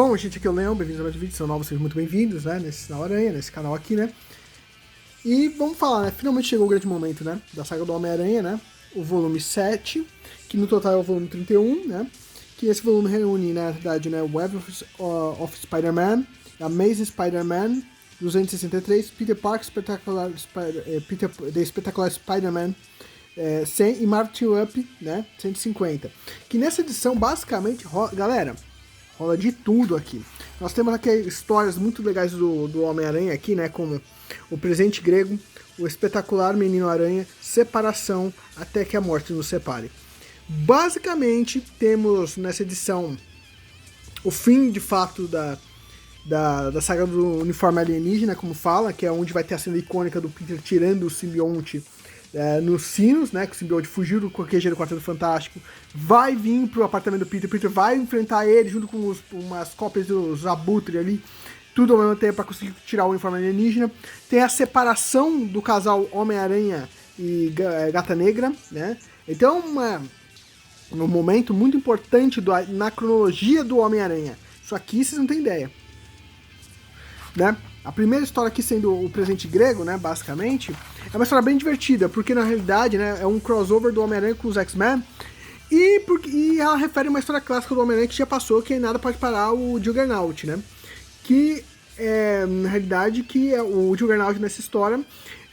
Bom, gente, aqui é o Leão, bem-vindos a mais um vídeo, são novos, sejam muito bem-vindos, né, nesse Sinal Aranha, nesse canal aqui, né. E vamos falar, né, finalmente chegou o grande momento, né, da saga do Homem-Aranha, né, o volume 7, que no total é o volume 31, né, que esse volume reúne, na verdade, né, Web of Spider-Man, Amazing Spider-Man, 263, Peter Parker, The Espetacular Spider-Man, 100 e Marvel Up, né, 150. Que nessa edição, basicamente, galera, rola de tudo aqui. Nós temos aqui histórias muito legais do Homem-Aranha aqui, né, como o Presente Grego, o Espetacular Menino Aranha, Separação, até que a morte nos separe. Basicamente, temos nessa edição o fim, de fato, da saga do uniforme alienígena, como fala, que é onde vai ter a cena icônica do Peter tirando o simbionte nos sinos, né, que o simbionte fugiu do queijeiro do Quarteto Fantástico, vai vir pro apartamento do Peter vai enfrentar ele junto com umas cópias dos Abutre ali, tudo ao mesmo tempo para conseguir tirar o uniforme alienígena. Tem a separação do casal Homem-Aranha e Gata Negra, né, então um momento muito importante na cronologia do Homem-Aranha. Isso aqui vocês não têm ideia, né? A primeira história aqui sendo o Presente Grego, né, basicamente, é uma história bem divertida, porque na realidade, né, é um crossover do Homem-Aranha com os X-Men, e ela refere a uma história clássica do Homem-Aranha que já passou, que nada pode parar o Juggernaut, né, que é, na realidade, que é o Juggernaut nessa história,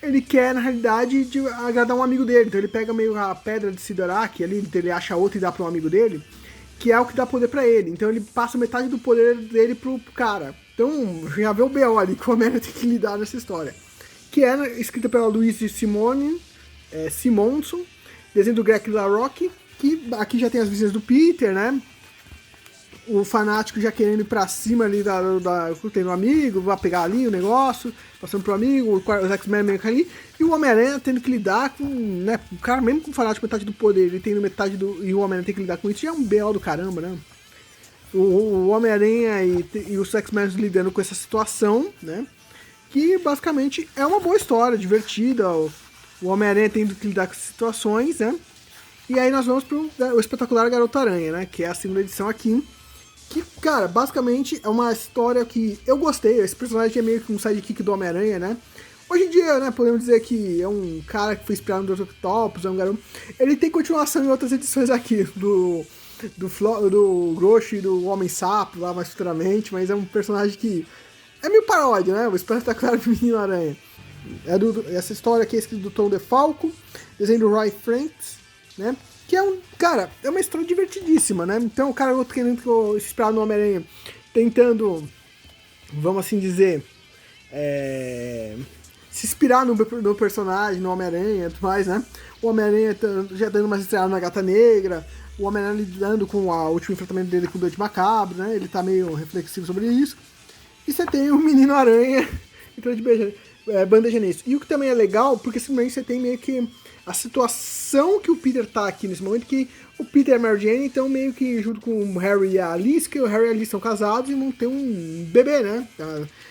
ele quer, na realidade, agradar um amigo dele, então ele pega meio a pedra de Sidorak ali, ele acha outra e dá para um amigo dele, que é o que dá poder para ele, então ele passa metade do poder dele pro cara. Então, já vê o B.O. ali que o Homem-Aranha tem que lidar nessa história. Que é escrita pela Louise Simonson, desenho do Greg LaRocque, que aqui já tem as vizinhas do Peter, né? O fanático já querendo ir pra cima ali tem um amigo, vai pegar ali o negócio, passando pro amigo, os X-Men meio que ali, e o Homem-Aranha tendo que lidar com, né? O cara, mesmo com o fanático metade do poder, ele tendo metade e o Homem-Aranha tem que lidar com isso, já é um B.O. do caramba, né? O Homem-Aranha e os X-Men lidando com essa situação, né? Que basicamente é uma boa história, divertida. O Homem-Aranha tendo que lidar com essas situações, né? E aí nós vamos pro Espetacular Garota Aranha, né? Que é a segunda edição aqui. Que, cara, basicamente é uma história que eu gostei. Esse personagem é meio que um sidekick do Homem-Aranha, né? Hoje em dia, né, podemos dizer que é um cara que foi inspirado no Dr. Octopus, é um garoto. Ele tem continuação em outras edições aqui, do Grosso e do Homem-Sapo, lá mais futuramente, mas é um personagem que é meio paródia, né? O Espetacular Menino Aranha. Essa história aqui é escrita do Tom DeFalco, desenho do Roy Franks, né? Que é é uma história divertidíssima, né? Então o cara querendo inspirar no Homem-Aranha, tentando, vamos assim dizer, se inspirar no personagem, no Homem-Aranha e tudo mais, né? O Homem-Aranha já dando uma estreada na Gata Negra, o Homem-Aranha lidando com o último enfrentamento dele com o Doente Macabro, né? Ele tá meio reflexivo sobre isso. E você tem o Menino Aranha entrando de bandeja nisso. E o que também é legal, porque simplesmente você tem meio que a situação que o Peter tá aqui nesse momento, que o Peter e a Mary Jane estão meio que junto com o Harry e a Alice, que o Harry e a Alice são casados e vão ter um bebê, né?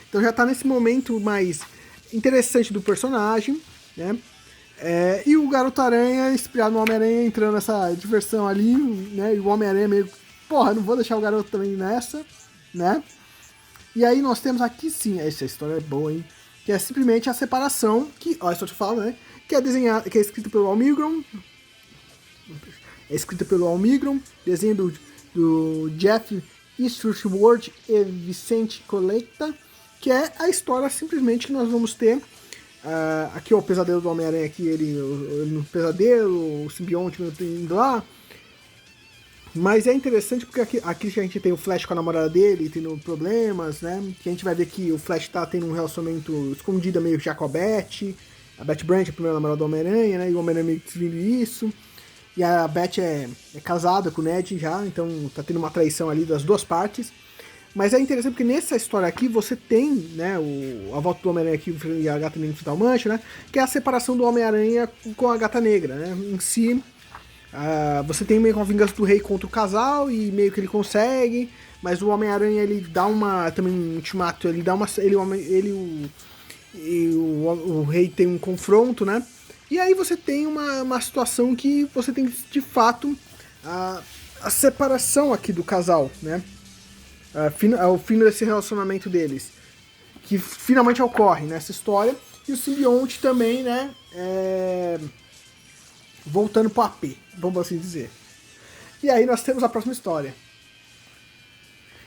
Então já tá nesse momento mais interessante do personagem, né? E o Garoto Aranha, inspirado no Homem-Aranha, entrando nessa diversão ali, né? E o Homem-Aranha meio, porra, não vou deixar o garoto também nessa, né? E aí nós temos aqui sim, essa história é boa, hein? Que é simplesmente a separação, que, ó, isso eu te falo, né? Que é escrita pelo Al Milgrom. É escrita pelo Al Milgrom, desenho do Jeff Eastwood e Vicente Coletta, que é a história simplesmente que nós vamos ter. Aqui ó, o pesadelo do Homem-Aranha, aqui ele no pesadelo, o simbionte indo lá. Mas é interessante porque aqui a gente tem o Flash com a namorada dele, tendo problemas, né? Que a gente vai ver que o Flash tá tendo um relacionamento escondido meio já com a Beth Branch, a primeira namorada do Homem-Aranha, né? E o Homem-Aranha meio que vindo isso. E a Beth é casada com o Ned já, então tá tendo uma traição ali das duas partes. Mas é interessante porque nessa história aqui você tem, né, a volta do Homem-Aranha aqui e a Gata Negra enfrentar o Mancha, né, que é a separação do Homem-Aranha com a Gata Negra, né, em si. Você tem meio que uma vingança do rei contra o casal e meio que ele consegue, mas o Homem-Aranha ele dá também um ultimato, ele dá uma, o rei tem um confronto, né, e aí você tem uma situação que você tem de fato a separação aqui do casal, né. o fim desse relacionamento deles, que finalmente ocorre nessa história, e o simbionte também, né, voltando pro AP, vamos assim dizer. E aí nós temos a próxima história,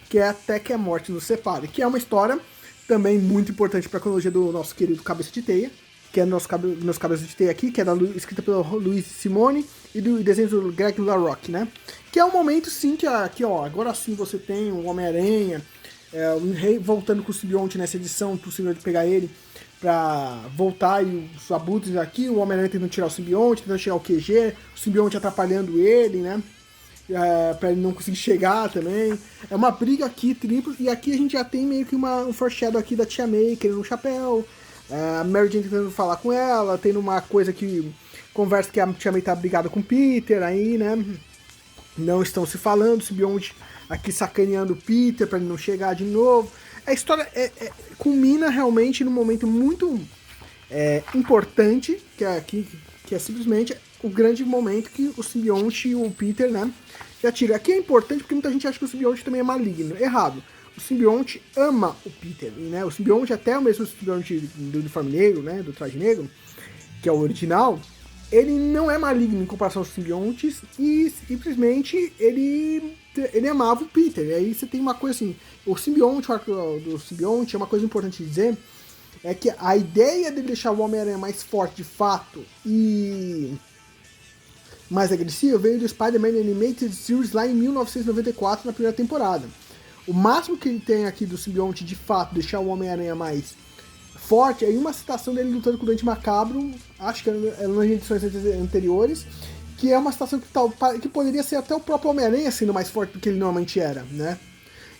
que é Até que a Morte nos Separe, que é uma história também muito importante para a cronologia do nosso querido Cabeça de Teia, que é nosso Cabeça de Teia aqui, que é escrita pelo Luiz Simone e do desenho do Greg LaRocque, né? Que é um momento, sim, que ó, agora sim você tem o Homem-Aranha, o Rei voltando com o simbionte nessa edição, pro simbionte pegar ele pra voltar, e os abutres aqui, o Homem-Aranha tentando tirar o simbionte, tentando tirar o QG, o simbionte atrapalhando ele, né? Pra ele não conseguir chegar também. É uma briga aqui, triplo, e aqui a gente já tem meio que um foreshadow aqui da Tia May querendo um chapéu, a Mary Jane tentando falar com ela, tendo uma coisa que conversa que a Tia May tá brigada com o Peter aí, né? Não estão se falando, o simbionte aqui sacaneando o Peter pra ele não chegar de novo. A história culmina realmente num momento muito importante, que é simplesmente o grande momento que o simbionte e o Peter, né, já tiram. Aqui é importante porque muita gente acha que o simbionte também é maligno. Errado. O simbionte ama o Peter, né? O simbionte, até o mesmo simbionte do uniforme negro, né, do traje negro, que é o original, ele não é maligno em comparação aos simbiontes, e simplesmente ele amava o Peter. E aí você tem uma coisa assim, o simbionte, o arco do simbionte, é uma coisa importante de dizer, é que a ideia de deixar o Homem-Aranha mais forte de fato e mais agressivo veio do Spider-Man Animated Series lá em 1994, na primeira temporada. O máximo que ele tem aqui do simbionte de fato deixar o Homem-Aranha mais forte é uma citação dele lutando com o Dente Macabro, acho que era nas edições anteriores, que é uma citação que poderia ser até o próprio Homem-Aranha sendo mais forte do que ele normalmente era, né?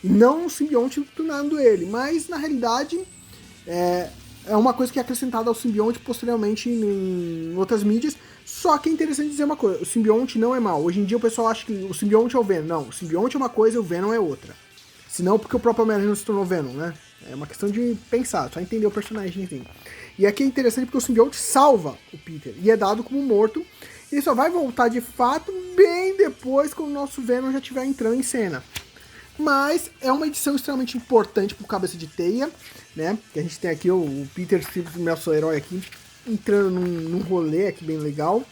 E não o simbionte tunando ele, mas na realidade é uma coisa que é acrescentada ao simbionte posteriormente em outras mídias. Só que é interessante dizer uma coisa, o simbionte não é mal. Hoje em dia o pessoal acha que o simbionte é o Venom. Não, o simbionte é uma coisa e o Venom é outra. Senão porque o próprio Homem-Aranha não se tornou Venom, né? É uma questão de pensar, só entender o personagem, enfim. E aqui é interessante porque o simbionte salva o Peter e é dado como morto. E só vai voltar de fato bem depois, quando o nosso Venom já estiver entrando em cena. Mas é uma edição extremamente importante pro Cabeça de Teia, né? Que a gente tem aqui o Peter, nosso herói aqui, entrando num rolê aqui bem legal.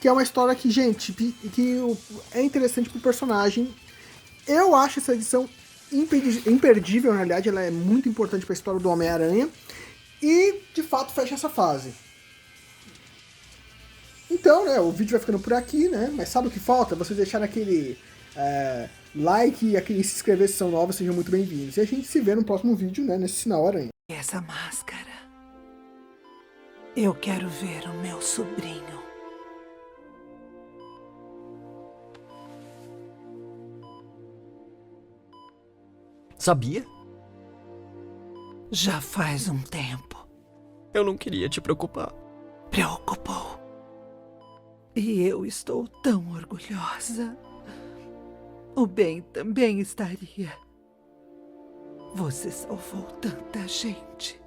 Que é uma história que, gente, que é interessante pro personagem. Eu acho essa edição imperdível, na realidade, ela é muito importante pra história do Homem-Aranha. E, de fato, fecha essa fase. Então, né, o vídeo vai ficando por aqui, né? Mas sabe o que falta? Vocês deixarem aquele like e aquele se inscrever se são novos, sejam muito bem-vindos. E a gente se vê no próximo vídeo, né, nesse Sinal Aranha. Essa máscara. Eu quero ver o meu sobrinho. Sabia? Já faz um tempo. Eu não queria te preocupar. Preocupou. E eu estou tão orgulhosa. O Ben também estaria. Você salvou tanta gente.